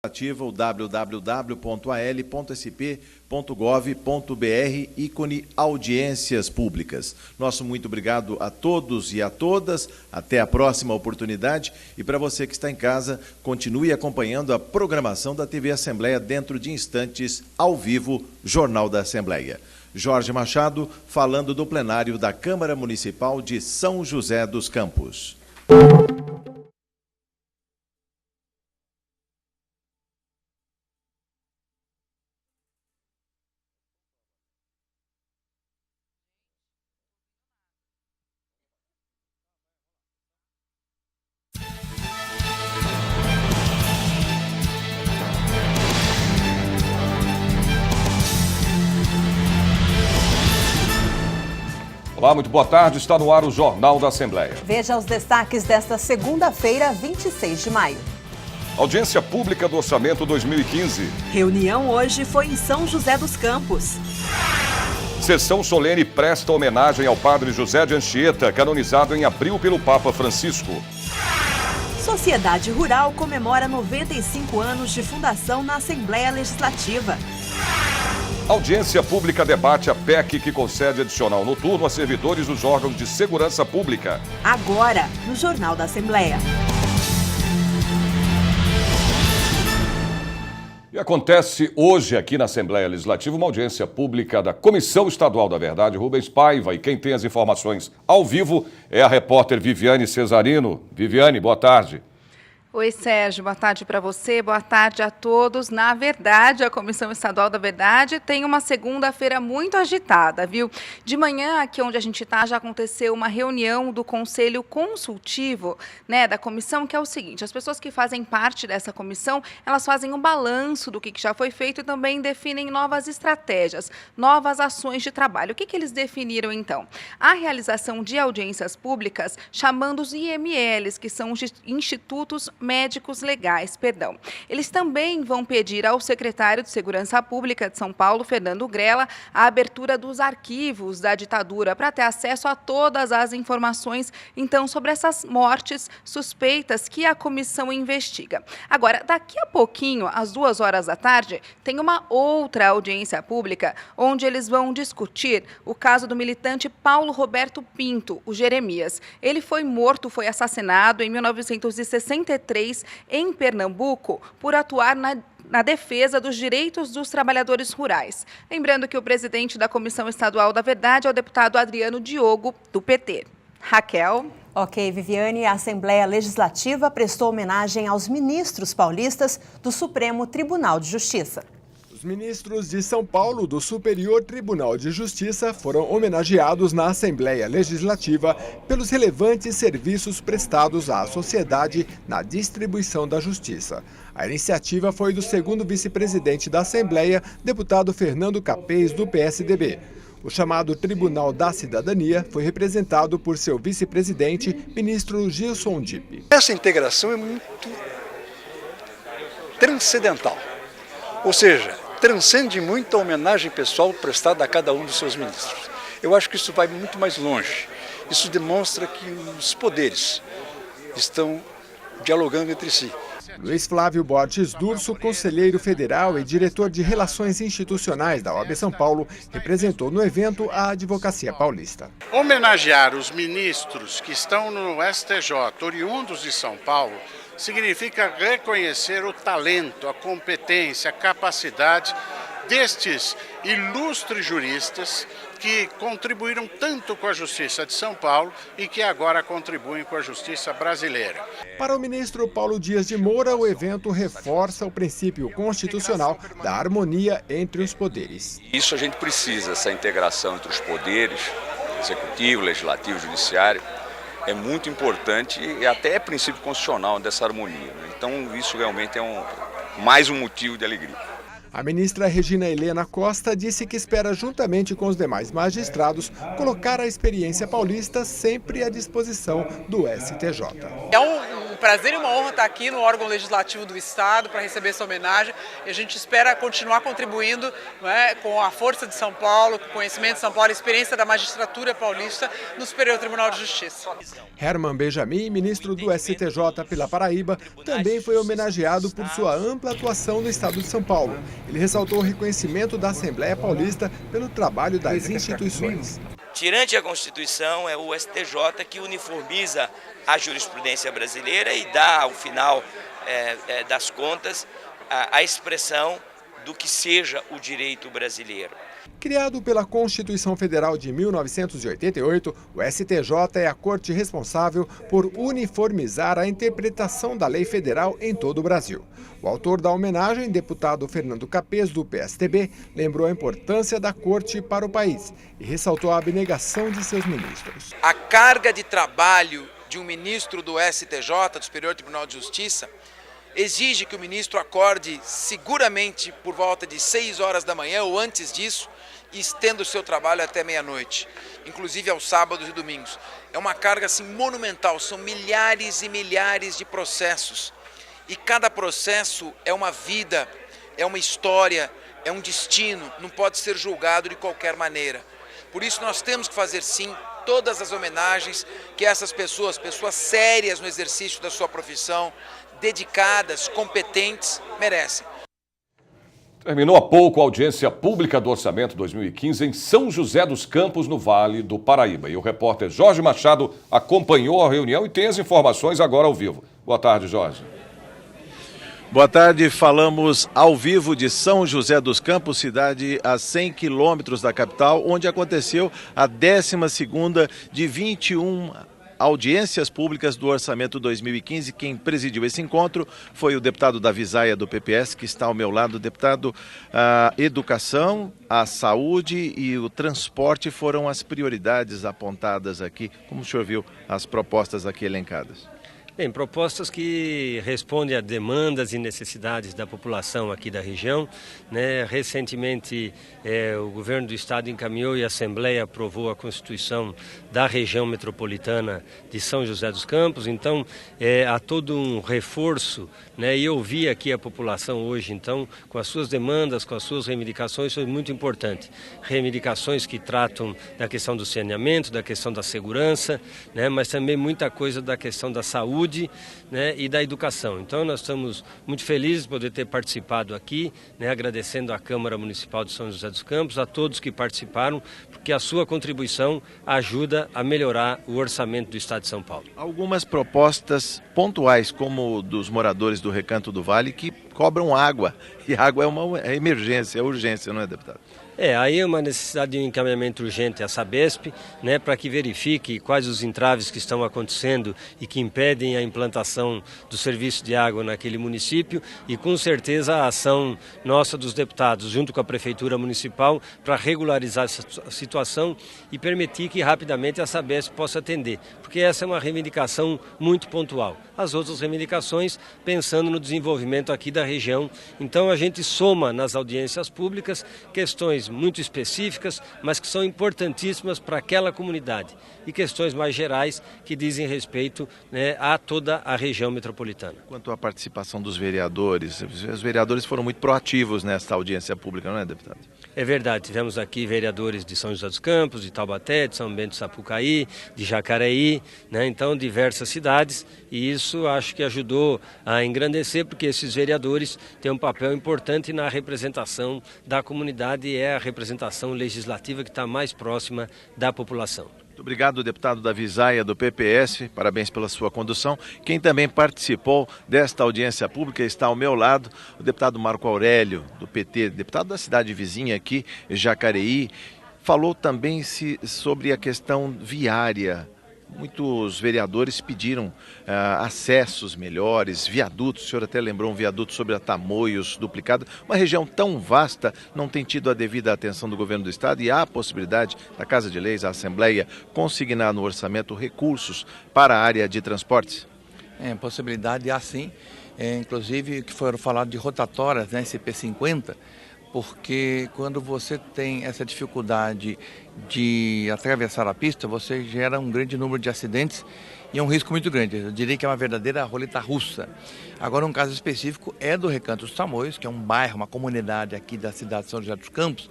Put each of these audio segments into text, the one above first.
o www.al.sp.gov.br, ícone audiências públicas. Nosso muito obrigado a todos e a todas, até a próxima oportunidade, e para você que está em casa, continue acompanhando a programação da TV Assembleia dentro de instantes, ao vivo, Jornal da Assembleia. Jorge Machado, falando do plenário da Câmara Municipal de São José dos Campos. Olá, muito boa tarde. Está no ar o Jornal da Assembleia. Veja os destaques desta segunda-feira, 26 de maio. Audiência pública do Orçamento 2015. Reunião hoje foi em São José dos Campos. Sessão solene presta homenagem ao padre José de Anchieta, canonizado em abril pelo Papa Francisco. Sociedade Rural comemora 95 anos de fundação na Assembleia Legislativa. Audiência pública debate a PEC que concede adicional noturno a servidores dos órgãos de segurança pública. Agora, no Jornal da Assembleia. E acontece hoje aqui na Assembleia Legislativa uma audiência pública da Comissão Estadual da Verdade, Rubens Paiva. E quem tem as informações ao vivo é a repórter Viviane Cesarino. Viviane, boa tarde. Oi, Sérgio, boa tarde para você, boa tarde a todos. Na verdade, a Comissão Estadual da Verdade tem uma segunda-feira muito agitada, viu? De manhã, aqui onde a gente está, já aconteceu uma reunião do Conselho Consultivo, da comissão, que é o seguinte: as pessoas que fazem parte dessa comissão, elas fazem um balanço do que já foi feito e também definem novas estratégias, novas ações de trabalho. O que eles definiram, então? A realização de audiências públicas, chamando os IMLs, que são os Institutos Médicos Legais, Eles também vão pedir ao secretário de Segurança Pública de São Paulo, Fernando Grella, a abertura dos arquivos da ditadura para ter acesso a todas as informações, então, sobre essas mortes suspeitas que a comissão investiga. Agora, daqui a pouquinho, às 2h da tarde, tem uma outra audiência pública onde eles vão discutir o caso do militante Paulo Roberto Pinto, o Jeremias. Ele foi morto, foi assassinado em 1963 em Pernambuco por atuar na defesa dos direitos dos trabalhadores rurais. Lembrando que o presidente da Comissão Estadual da Verdade é o deputado Adriano Diogo, do PT. Raquel. Ok, Viviane, a Assembleia Legislativa prestou homenagem aos ministros paulistas do Supremo Tribunal de Justiça. Os ministros de São Paulo do Superior Tribunal de Justiça foram homenageados na Assembleia Legislativa pelos relevantes serviços prestados à sociedade na distribuição da justiça. A iniciativa foi do segundo vice-presidente da Assembleia, deputado Fernando Capês, do PSDB. O chamado Tribunal da Cidadania foi representado por seu vice-presidente, ministro Gilson Dipp. Essa integração é muito transcendental, ou seja, transcende muito a homenagem pessoal prestada a cada um dos seus ministros. Eu acho que isso vai muito mais longe. Isso demonstra que os poderes estão dialogando entre si. Luiz Flávio Borges Durso, conselheiro federal e diretor de Relações Institucionais da OAB São Paulo, representou no evento a advocacia paulista. Homenagear os ministros que estão no STJ, oriundos de São Paulo, significa reconhecer o talento, a competência, a capacidade destes ilustres juristas que contribuíram tanto com a Justiça de São Paulo e que agora contribuem com a Justiça brasileira. Para o ministro Paulo Dias de Moura, o evento reforça o princípio constitucional da harmonia entre os poderes. Isso a gente precisa, essa integração entre os poderes, executivo, legislativo, judiciário, é muito importante e até é princípio constitucional dessa harmonia. Então isso realmente é mais um motivo de alegria. A ministra Regina Helena Costa disse que espera, juntamente com os demais magistrados, colocar a experiência paulista sempre à disposição do STJ. É um prazer e uma honra estar aqui no órgão legislativo do Estado para receber essa homenagem e a gente espera continuar contribuindo, né, com a força de São Paulo, com o conhecimento de São Paulo, a experiência da magistratura paulista no Superior Tribunal de Justiça. Herman Benjamin, ministro do STJ pela Paraíba, também foi homenageado por sua ampla atuação no Estado de São Paulo. Ele ressaltou o reconhecimento da Assembleia Paulista pelo trabalho das instituições. Tirante a Constituição, é o STJ que uniformiza a jurisprudência brasileira e dá, ao final das contas, a expressão do que seja o direito brasileiro. Criado pela Constituição Federal de 1988, o STJ é a corte responsável por uniformizar a interpretação da lei federal em todo o Brasil. O autor da homenagem, deputado Fernando Capês, do PSTB, lembrou a importância da corte para o país e ressaltou a abnegação de seus ministros. A carga de trabalho de um ministro do STJ, do Superior Tribunal de Justiça, exige que o ministro acorde seguramente por volta de 6 horas da manhã ou antes disso e estenda o seu trabalho até meia-noite, inclusive aos sábados e domingos. É uma carga assim monumental, são milhares e milhares de processos e cada processo é uma vida, é uma história, é um destino, não pode ser julgado de qualquer maneira. Por isso nós temos que fazer sim todas as homenagens que essas pessoas sérias no exercício da sua profissão, dedicadas, competentes, merecem. Terminou há pouco a audiência pública do Orçamento 2015 em São José dos Campos, no Vale do Paraíba. E o repórter Jorge Machado acompanhou a reunião e tem as informações agora ao vivo. Boa tarde, Jorge. Boa tarde, falamos ao vivo de São José dos Campos, cidade a 100 quilômetros da capital, onde aconteceu a 12ª de 21 audiências públicas do Orçamento 2015. Quem presidiu esse encontro foi o deputado Davi Zaia, do PPS, que está ao meu lado. Deputado, a educação, a saúde e o transporte foram as prioridades apontadas aqui. Como o senhor viu as propostas aqui elencadas? Bem, propostas que respondem a demandas e necessidades da população aqui da região, né? Recentemente, o governo do estado encaminhou e a Assembleia aprovou a Constituição da região metropolitana de São José dos Campos. Então, há todo um reforço, né? E ouvir aqui a população hoje, então, com as suas demandas, com as suas reivindicações, foi muito importante. Reivindicações que tratam da questão do saneamento, da questão da segurança, né? Mas também muita coisa da questão da saúde, né, e da educação. Então nós estamos muito felizes de poder ter participado aqui, né, agradecendo à Câmara Municipal de São José dos Campos, a todos que participaram, porque a sua contribuição ajuda a melhorar o orçamento do Estado de São Paulo. Algumas propostas pontuais, como dos moradores do Recanto do Vale, que cobram água, e água é uma emergência, é urgência, não é, deputado? Aí é uma necessidade de um encaminhamento urgente à Sabesp, né, para que verifique quais os entraves que estão acontecendo e que impedem a implantação do serviço de água naquele município e com certeza a ação nossa dos deputados junto com a Prefeitura Municipal para regularizar essa situação e permitir que rapidamente a Sabesp possa atender, porque essa é uma reivindicação muito pontual. As outras reivindicações pensando no desenvolvimento aqui da região. Então a gente soma nas audiências públicas questões muito específicas, mas que são importantíssimas para aquela comunidade e questões mais gerais que dizem respeito, né, a toda a região metropolitana. Quanto à participação dos vereadores, os vereadores foram muito proativos nesta audiência pública, não é, deputado? É verdade, tivemos aqui vereadores de São José dos Campos, de Taubaté, de São Bento do Sapucaí, de Jacareí, né, então diversas cidades, e isso acho que ajudou a engrandecer, porque esses vereadores têm um papel importante na representação da comunidade e é a representação legislativa que está mais próxima da população. Muito obrigado, deputado Davi Zaia, do PPS, parabéns pela sua condução. Quem também participou desta audiência pública está ao meu lado, o deputado Marco Aurélio, do PT, deputado da cidade vizinha aqui, Jacareí, falou também sobre a questão viária. Muitos vereadores pediram acessos melhores, viadutos, o senhor até lembrou um viaduto sobre a Tamoios duplicado. Uma região tão vasta não tem tido a devida atenção do governo do estado e há a possibilidade da Casa de Leis, a Assembleia, consignar no orçamento recursos para a área de transportes? Possibilidade há sim, inclusive que foram falados de rotatórias, né, CP50, porque quando você tem essa dificuldade de atravessar a pista, você gera um grande número de acidentes e é um risco muito grande. Eu diria que é uma verdadeira roleta russa. Agora, um caso específico é do Recanto dos Tamoios, que é um bairro, uma comunidade aqui da cidade de São José dos Campos,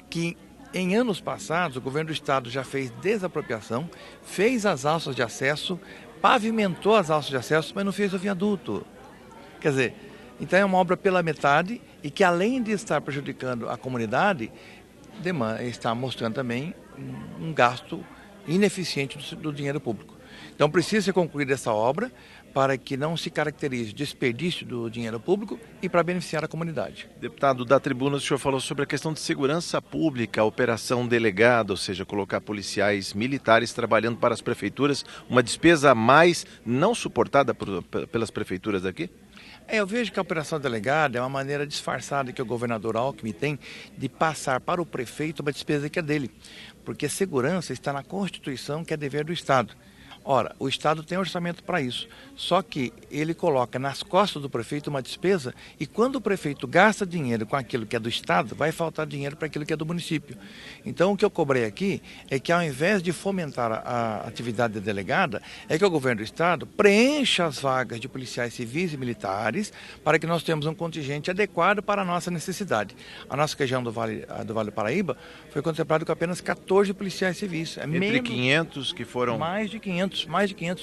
que em anos passados o governo do estado já fez desapropriação, fez as alças de acesso, pavimentou as alças de acesso, mas não fez o viaduto. Quer dizer, então é uma obra pela metade e que, além de estar prejudicando a comunidade, está mostrando também um gasto ineficiente do dinheiro público. Então precisa ser concluída essa obra para que não se caracterize desperdício do dinheiro público e para beneficiar a comunidade. Deputado, da tribuna o senhor falou sobre a questão de segurança pública, a operação delegada, ou seja, colocar policiais militares trabalhando para as prefeituras, uma despesa a mais não suportada pelas prefeituras daqui? Eu vejo que a operação delegada é uma maneira disfarçada que o governador Alckmin tem de passar para o prefeito uma despesa que é dele, porque segurança está na Constituição, que é dever do Estado. Ora, o Estado tem orçamento para isso, só que ele coloca nas costas do prefeito uma despesa e quando o prefeito gasta dinheiro com aquilo que é do Estado, vai faltar dinheiro para aquilo que é do município. Então, o que eu cobrei aqui é que, ao invés de fomentar a atividade delegada, é que o governo do Estado preencha as vagas de policiais civis e militares para que nós tenhamos um contingente adequado para a nossa necessidade. A nossa região do Vale do Paraíba foi contemplada com apenas 14 policiais civis. Entre 500 que foram... Mais de 500.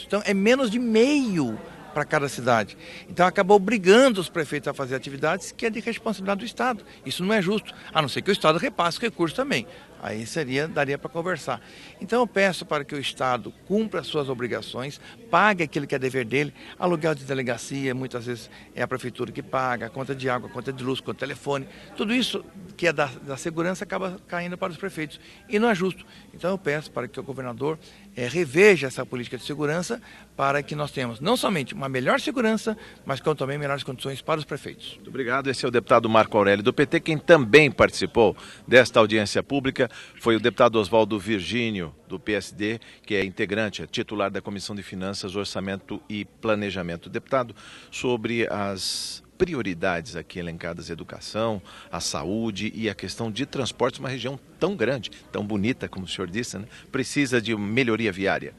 Então é menos de meio para cada cidade. Então acabou obrigando os prefeitos a fazer atividades que é de responsabilidade do Estado. Isso não é justo, a não ser que o Estado repasse recursos também. Aí daria para conversar. Então eu peço para que o Estado cumpra as suas obrigações, pague aquilo que é dever dele, aluguel de delegacia, muitas vezes é a prefeitura que paga, a conta de água, a conta de luz, a conta de telefone, tudo isso que é da segurança acaba caindo para os prefeitos. E não é justo. Então eu peço para que o governador reveja essa política de segurança para que nós tenhamos não somente uma melhor segurança, mas com também melhores condições para os prefeitos. Muito obrigado. Esse é o deputado Marco Aurélio do PT. Quem também participou desta audiência pública foi o deputado Oswaldo Virgínio, do PSD, que é integrante, é titular da Comissão de Finanças, Orçamento e Planejamento. Deputado, sobre as prioridades aqui elencadas, educação, a saúde e a questão de transportes, uma região tão grande, tão bonita, como o senhor disse, né? Precisa de melhoria viária.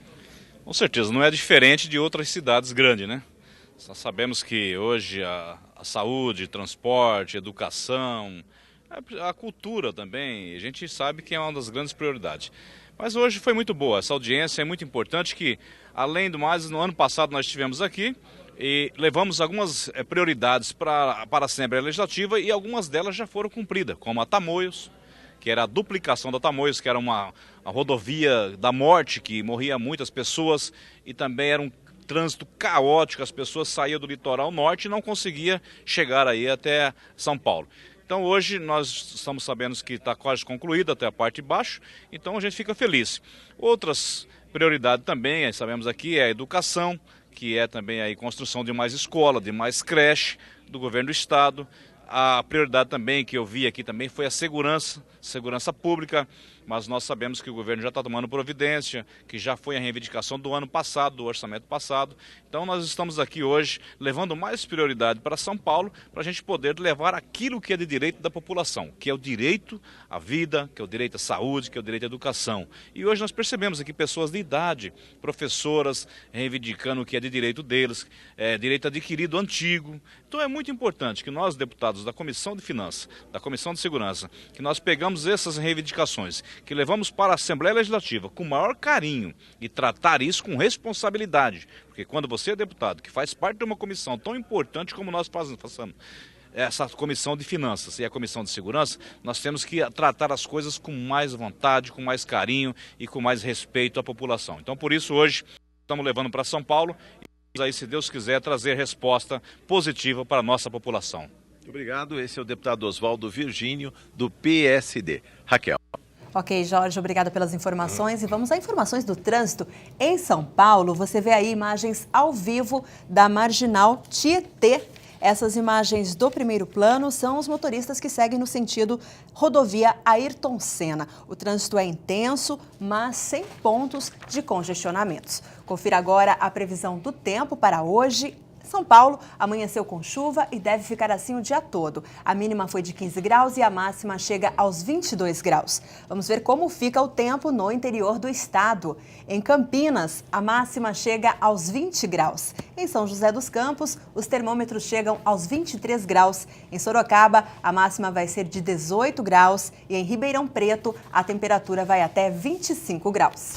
Com certeza, não é diferente de outras cidades grandes, né? Nós sabemos que hoje a saúde, transporte, educação, a cultura também, a gente sabe que é uma das grandes prioridades. Mas hoje foi muito boa, essa audiência é muito importante que, além do mais, no ano passado nós estivemos aqui e levamos algumas prioridades para a Assembleia Legislativa e algumas delas já foram cumpridas, como a Tamoios, que era a duplicação da Tamoios, que era uma rodovia da morte, que morria muitas pessoas e também era um trânsito caótico, as pessoas saíam do litoral norte e não conseguiam chegar aí até São Paulo. Então hoje nós estamos sabendo que está quase concluída até a parte de baixo, então a gente fica feliz. Outras prioridades também, sabemos aqui, é a educação, que é também a construção de mais escola, de mais creche do governo do estado. A prioridade também que eu vi aqui também foi a segurança pública, mas nós sabemos que o governo já está tomando providência, que já foi a reivindicação do ano passado, do orçamento passado. Então nós estamos aqui hoje levando mais prioridade para São Paulo, para a gente poder levar aquilo que é de direito da população, que é o direito à vida, que é o direito à saúde, que é o direito à educação. E hoje nós percebemos aqui pessoas de idade, professoras, reivindicando o que é de direito deles, direito adquirido antigo. Então é muito importante que nós, deputados da Comissão de Finanças, da Comissão de Segurança, que nós pegamos essas reivindicações, que levamos para a Assembleia Legislativa com o maior carinho e tratar isso com responsabilidade. Porque quando você é deputado, que faz parte de uma comissão tão importante como nós façamos, essa Comissão de Finanças e a Comissão de Segurança, nós temos que tratar as coisas com mais vontade, com mais carinho e com mais respeito à população. Então, por isso, hoje, estamos levando para São Paulo e vamos aí, se Deus quiser, trazer resposta positiva para a nossa população. Muito obrigado. Esse é o deputado Oswaldo Virgínio, do PSD. Raquel. Ok, Jorge, obrigada pelas informações. E vamos a informações do trânsito. Em São Paulo, você vê aí imagens ao vivo da Marginal Tietê. Essas imagens do primeiro plano são os motoristas que seguem no sentido rodovia Ayrton Senna. O trânsito é intenso, mas sem pontos de congestionamentos. Confira agora a previsão do tempo para hoje, São Paulo amanheceu com chuva e deve ficar assim o dia todo. A mínima foi de 15 graus e a máxima chega aos 22 graus. Vamos ver como fica o tempo no interior do estado. Em Campinas, a máxima chega aos 20 graus. Em São José dos Campos, os termômetros chegam aos 23 graus. Em Sorocaba, a máxima vai ser de 18 graus e em Ribeirão Preto, a temperatura vai até 25 graus.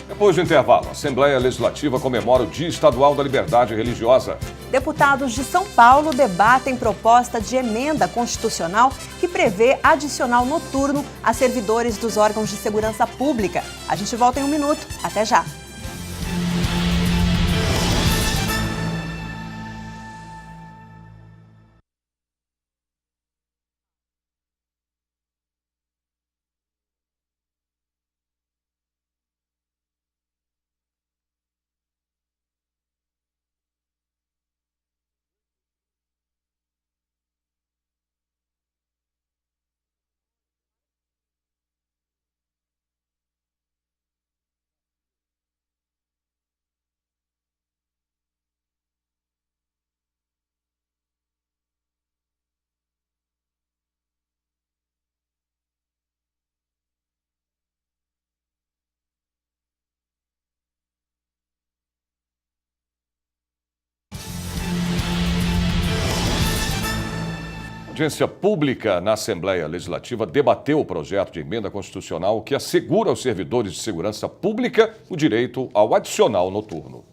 Depois do intervalo, a Assembleia Legislativa comemora o Dia Estadual da Liberdade Religiosa. Deputados de São Paulo debatem proposta de emenda constitucional que prevê adicional noturno a servidores dos órgãos de segurança pública. A gente volta em um minuto. Até já! A audiência pública na Assembleia Legislativa debateu o projeto de emenda constitucional que assegura aos servidores de segurança pública o direito ao adicional noturno.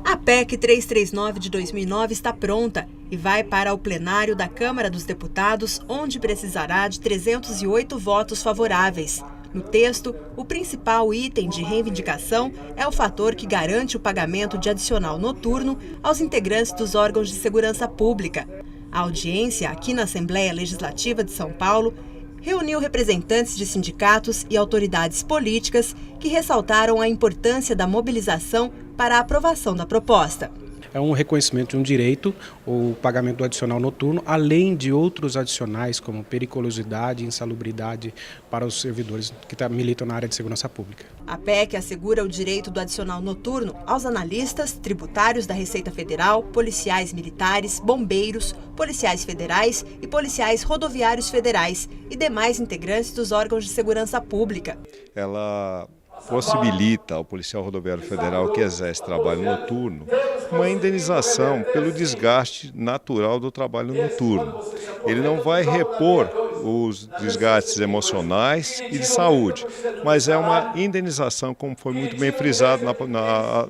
A PEC 339 de 2009 está pronta e vai para o plenário da Câmara dos Deputados, onde precisará de 308 votos favoráveis. No texto, o principal item de reivindicação é o fator que garante o pagamento de adicional noturno aos integrantes dos órgãos de segurança pública. A audiência, aqui na Assembleia Legislativa de São Paulo, reuniu representantes de sindicatos e autoridades políticas que ressaltaram a importância da mobilização para a aprovação da proposta. É um reconhecimento de um direito, o pagamento do adicional noturno, além de outros adicionais como periculosidade e insalubridade para os servidores que militam na área de segurança pública. A PEC assegura o direito do adicional noturno aos analistas, tributários da Receita Federal, policiais militares, bombeiros, policiais federais e policiais rodoviários federais e demais integrantes dos órgãos de segurança pública. Ela possibilita ao policial rodoviário federal que exerce trabalho noturno uma indenização pelo desgaste natural do trabalho noturno. Ele não vai repor os desgastes emocionais e de saúde, mas é uma indenização, como foi muito bem frisado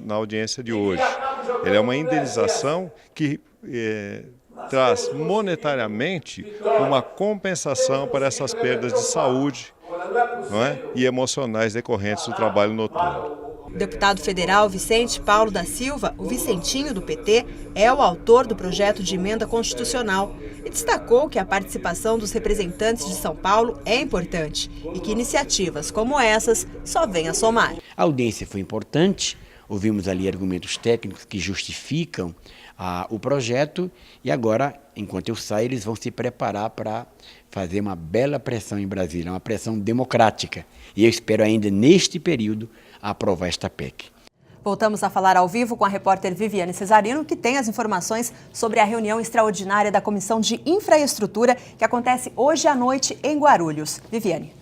na audiência de hoje. Ele é uma indenização que traz monetariamente uma compensação para essas perdas de saúde, não é? E emocionais decorrentes do trabalho noturno. O deputado federal Vicente Paulo da Silva, o Vicentinho do PT, é o autor do projeto de emenda constitucional e destacou que a participação dos representantes de São Paulo é importante e que iniciativas como essas só vêm a somar. A audiência foi importante, ouvimos ali argumentos técnicos que justificam o projeto e agora, enquanto eu saio, eles vão se preparar para fazer uma bela pressão em Brasília, uma pressão democrática. E eu espero ainda, neste período, aprovar esta PEC. Voltamos a falar ao vivo com a repórter Viviane Cesarino, que tem as informações sobre a reunião extraordinária da Comissão de Infraestrutura, que acontece hoje à noite em Guarulhos. Viviane.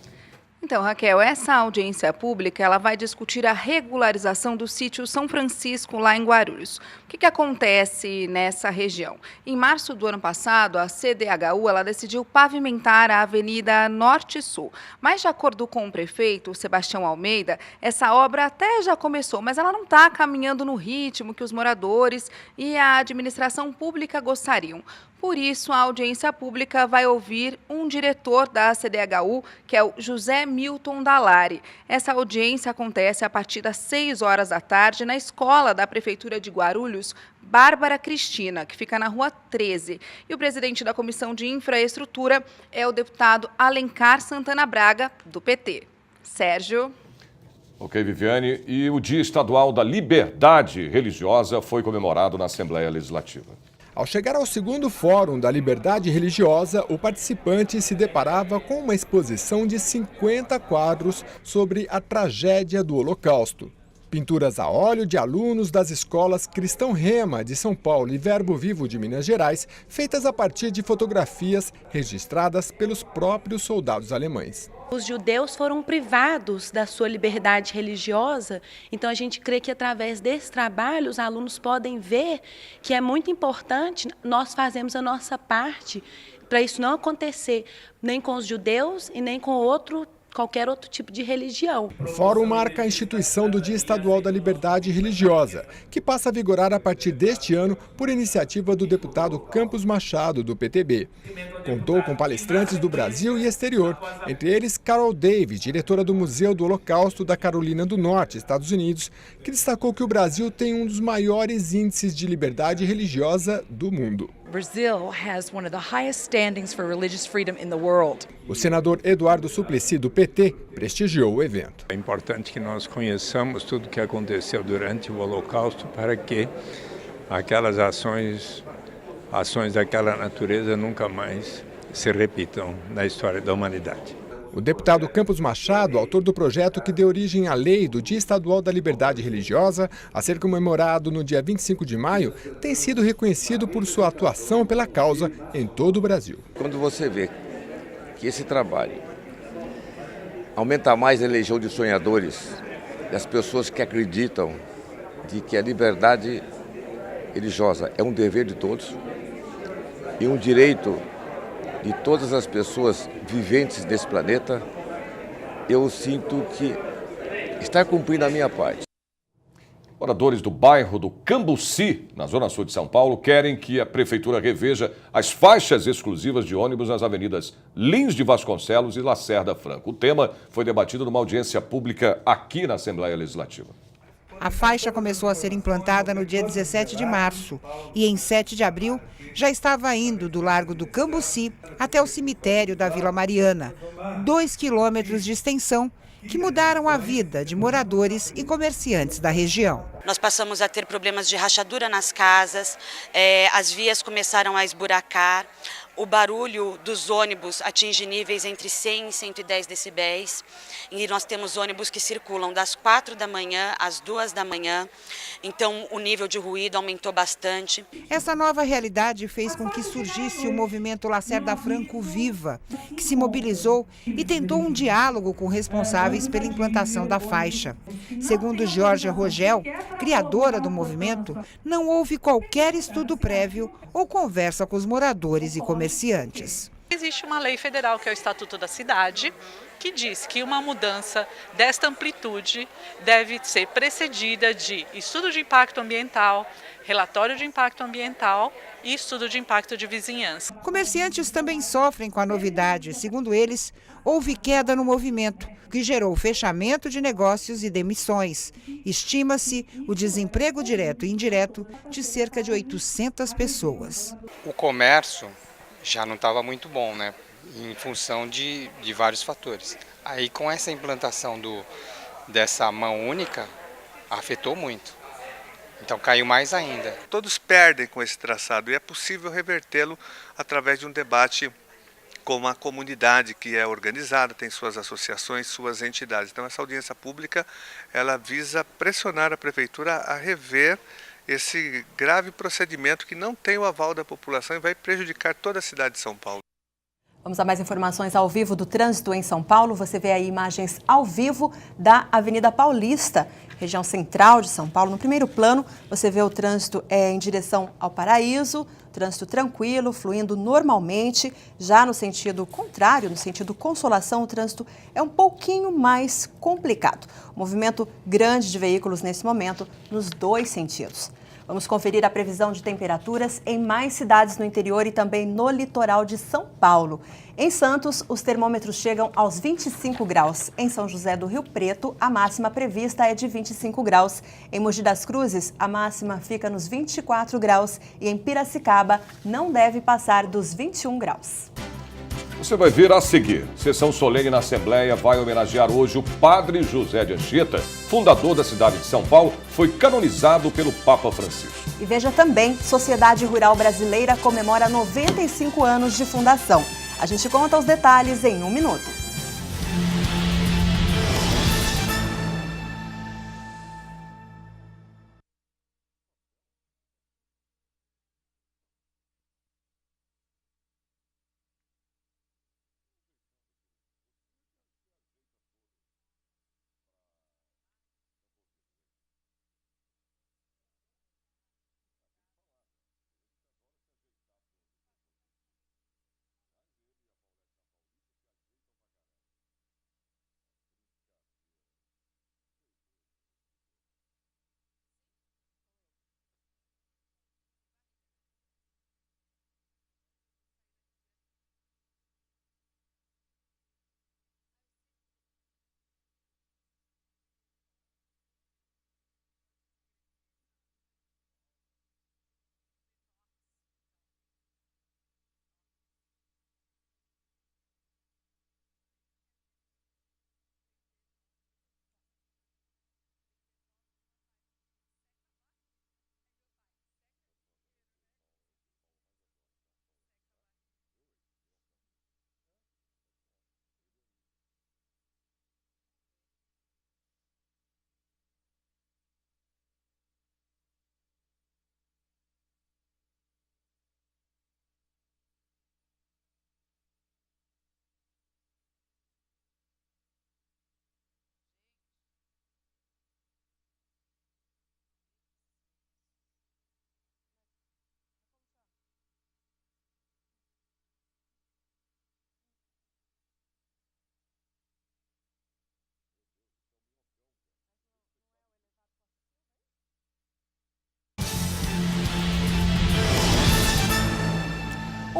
Então, Raquel, essa audiência pública ela vai discutir a regularização do sítio São Francisco, lá em Guarulhos. O que acontece nessa região? Em março do ano passado, a CDHU ela decidiu pavimentar a Avenida Norte-Sul. Mas, de acordo com o prefeito, Sebastião Almeida, essa obra até já começou, mas ela não está caminhando no ritmo que os moradores e a administração pública gostariam. Por isso, a audiência pública vai ouvir um diretor da CDHU, que é o José Milton Dallari. Essa audiência acontece a partir das 6 horas da tarde na escola da Prefeitura de Guarulhos, Bárbara Cristina, que fica na Rua 13. E o presidente da Comissão de Infraestrutura é o deputado Alencar Santana Braga, do PT. Sérgio. Ok, Viviane. E o Dia Estadual da Liberdade Religiosa foi comemorado na Assembleia Legislativa. Ao chegar ao segundo Fórum da Liberdade Religiosa, o participante se deparava com uma exposição de 50 quadros sobre a tragédia do Holocausto. Pinturas a óleo de alunos das escolas Cristão Rema, de São Paulo, e Verbo Vivo, de Minas Gerais, feitas a partir de fotografias registradas pelos próprios soldados alemães. Os judeus foram privados da sua liberdade religiosa, então a gente crê que através desse trabalho os alunos podem ver que é muito importante nós fazermos a nossa parte para isso não acontecer nem com os judeus e nem com qualquer outro tipo de religião. O Fórum marca a instituição do Dia Estadual da Liberdade Religiosa, que passa a vigorar a partir deste ano por iniciativa do deputado Campos Machado, do PTB. Contou com palestrantes do Brasil e exterior, entre eles Carol Davis, diretora do Museu do Holocausto da Carolina do Norte, Estados Unidos, que destacou que o Brasil tem um dos maiores índices de liberdade religiosa do mundo. Brazil has one of the highest standings for religious freedom in the world. O senador Eduardo Suplicy, do PT, prestigiou o evento. É importante que nós conheçamos tudo o que aconteceu durante o Holocausto para que aquelas ações daquela natureza nunca mais se repitam na história da humanidade. O deputado Campos Machado, autor do projeto que deu origem à lei do Dia Estadual da Liberdade Religiosa, a ser comemorado no dia 25 de maio, tem sido reconhecido por sua atuação pela causa em todo o Brasil. Quando você vê que esse trabalho aumenta mais a legião de sonhadores, das pessoas que acreditam de que a liberdade religiosa é um dever de todos e um direito de todas as pessoas viventes desse planeta, eu sinto que está cumprindo a minha parte. Moradores do bairro do Cambuci, na zona sul de São Paulo, querem que a prefeitura reveja as faixas exclusivas de ônibus nas avenidas Lins de Vasconcelos e Lacerda Franco. O tema foi debatido numa audiência pública aqui na Assembleia Legislativa. A faixa começou a ser implantada no dia 17 de março e em 7 de abril já estava indo do Largo do Cambuci até o cemitério da Vila Mariana, 2 quilômetros de extensão que mudaram a vida de moradores e comerciantes da região. Nós passamos a ter problemas de rachadura nas casas, as vias começaram a esburacar, o barulho dos ônibus atinge níveis entre 100 e 110 decibéis. E nós temos ônibus que circulam das 4 da manhã às 2 da manhã, então o nível de ruído aumentou bastante. Essa nova realidade fez com que surgisse o movimento Lacerda Franco Viva, que se mobilizou e tentou um diálogo com responsáveis pela implantação da faixa. Segundo Georgia Rogel, criadora do movimento, não houve qualquer estudo prévio ou conversa com os moradores e comerciantes. Existe uma lei federal, que é o Estatuto da Cidade, que diz que uma mudança desta amplitude deve ser precedida de estudo de impacto ambiental, relatório de impacto ambiental e estudo de impacto de vizinhança. Comerciantes também sofrem com a novidade. Segundo eles, houve queda no movimento, que gerou o fechamento de negócios e demissões. Estima-se o desemprego direto e indireto de cerca de 800 pessoas. O comércio já não estava muito bom, né? Em função de vários fatores. Aí com essa implantação dessa mão única, afetou muito. Então caiu mais ainda. Todos perdem com esse traçado e é possível revertê-lo através de um debate com uma comunidade que é organizada, tem suas associações, suas entidades. Então essa audiência pública, ela visa pressionar a prefeitura a rever esse grave procedimento que não tem o aval da população e vai prejudicar toda a cidade de São Paulo. Vamos a mais informações ao vivo do trânsito em São Paulo. Você vê aí imagens ao vivo da Avenida Paulista, região central de São Paulo. No primeiro plano, você vê o trânsito em direção ao Paraíso, trânsito tranquilo, fluindo normalmente. Já no sentido contrário, no sentido Consolação, o trânsito é um pouquinho mais complicado. Movimento grande de veículos nesse momento, nos dois sentidos. Vamos conferir a previsão de temperaturas em mais cidades no interior e também no litoral de São Paulo. Em Santos, os termômetros chegam aos 25 graus. Em São José do Rio Preto, a máxima prevista é de 25 graus. Em Mogi das Cruzes, a máxima fica nos 24 graus. E em Piracicaba, não deve passar dos 21 graus. Você vai ver a seguir. Sessão solene na Assembleia vai homenagear hoje o Padre José de Anchieta, fundador da cidade de São Paulo, foi canonizado pelo Papa Francisco. E veja também, Sociedade Rural Brasileira comemora 95 anos de fundação. A gente conta os detalhes em 1 minuto.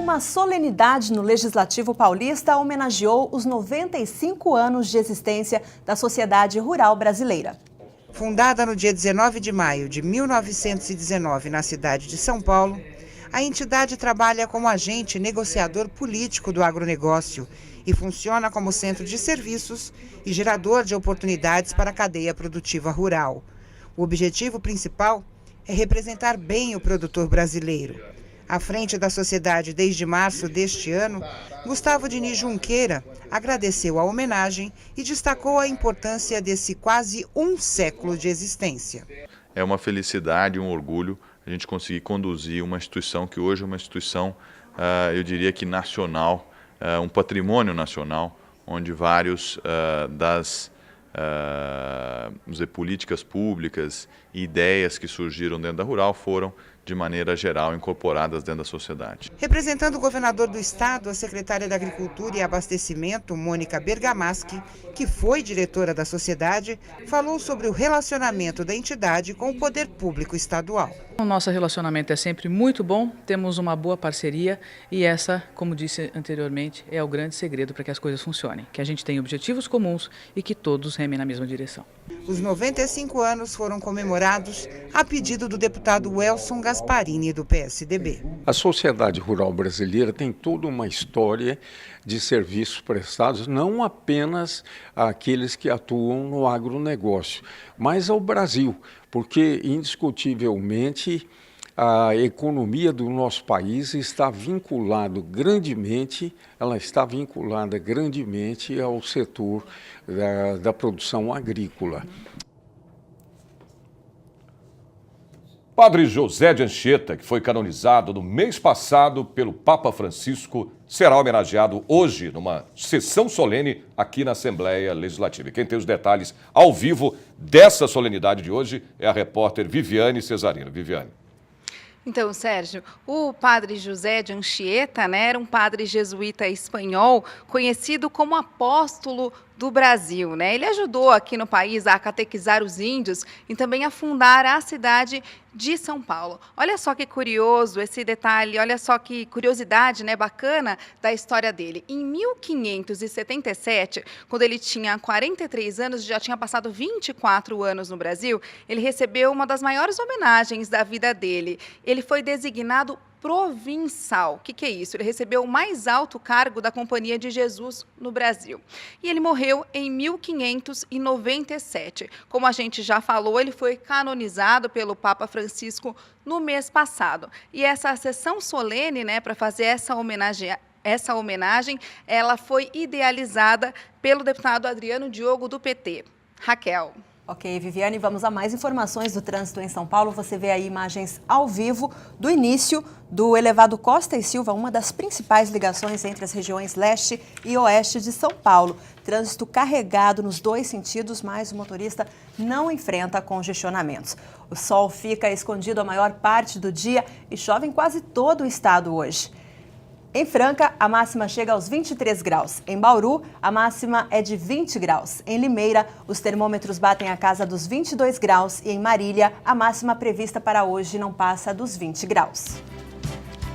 Uma solenidade no Legislativo Paulista homenageou os 95 anos de existência da Sociedade Rural Brasileira. Fundada no dia 19 de maio de 1919 na cidade de São Paulo, a entidade trabalha como agente negociador político do agronegócio e funciona como centro de serviços e gerador de oportunidades para a cadeia produtiva rural. O objetivo principal é representar bem o produtor brasileiro. À frente da sociedade desde março deste ano, Gustavo Diniz Junqueira agradeceu a homenagem e destacou a importância desse quase um século de existência. É uma felicidade, um orgulho a gente conseguir conduzir uma instituição que hoje é uma instituição, eu diria que nacional, um patrimônio nacional, onde vários das políticas públicas e ideias que surgiram dentro da Rural foram, de maneira geral, incorporadas dentro da sociedade. Representando o governador do estado, a secretária da Agricultura e Abastecimento, Mônica Bergamaschi, que foi diretora da sociedade, falou sobre o relacionamento da entidade com o poder público estadual. O nosso relacionamento é sempre muito bom, temos uma boa parceria e essa, como disse anteriormente, é o grande segredo para que as coisas funcionem, que a gente tenha objetivos comuns e que todos remem na mesma direção. Os 95 anos foram comemorados a pedido do deputado Welson Gasparini, do PSDB. A sociedade rural brasileira tem toda uma história de serviços prestados, não apenas àqueles que atuam no agronegócio, mas ao Brasil, porque indiscutivelmente a economia do nosso país está vinculada grandemente ao setor da produção agrícola. Padre José de Anchieta, que foi canonizado no mês passado pelo Papa Francisco, será homenageado hoje numa sessão solene aqui na Assembleia Legislativa. E quem tem os detalhes ao vivo dessa solenidade de hoje é a repórter Viviane Cesarino. Viviane. Então, Sérgio, o padre José de Anchieta, era um padre jesuíta espanhol, conhecido como apóstolo do Brasil, Ele ajudou aqui no país a catequizar os índios e também a fundar a cidade de São Paulo. Olha só que curioso esse detalhe, olha só que curiosidade, bacana da história dele. Em 1577, quando ele tinha 43 anos, já tinha passado 24 anos no Brasil, ele recebeu uma das maiores homenagens da vida dele. Ele foi designado provincial. O que é isso? Ele recebeu o mais alto cargo da Companhia de Jesus no Brasil. E ele morreu em 1597. Como a gente já falou, ele foi canonizado pelo Papa Francisco no mês passado. E essa sessão solene, para fazer essa homenagem, ela foi idealizada pelo deputado Adriano Diogo, do PT. Raquel. Ok, Viviane, vamos a mais informações do trânsito em São Paulo. Você vê aí imagens ao vivo do início do elevado Costa e Silva, uma das principais ligações entre as regiões leste e oeste de São Paulo. Trânsito carregado nos dois sentidos, mas o motorista não enfrenta congestionamentos. O sol fica escondido a maior parte do dia e chove em quase todo o estado hoje. Em Franca, a máxima chega aos 23 graus. Em Bauru, a máxima é de 20 graus. Em Limeira, os termômetros batem a casa dos 22 graus. E em Marília, a máxima prevista para hoje não passa dos 20 graus.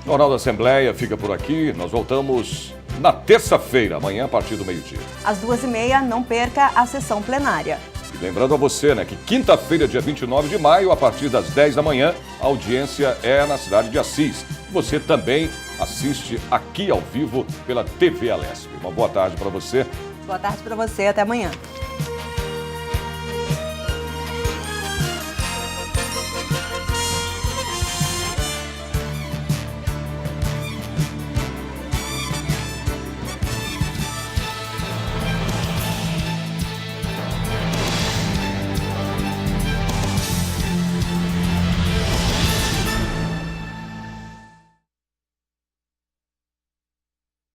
O Jornal da Assembleia fica por aqui. Nós voltamos na terça-feira, amanhã a partir do meio-dia. Às 2h30, não perca a sessão plenária. E lembrando a você, que quinta-feira, dia 29 de maio, a partir das 10 da manhã, a audiência é na cidade de Assis. Você também assiste aqui ao vivo pela TV Alesp. Uma boa tarde para você. Boa tarde para você, até amanhã.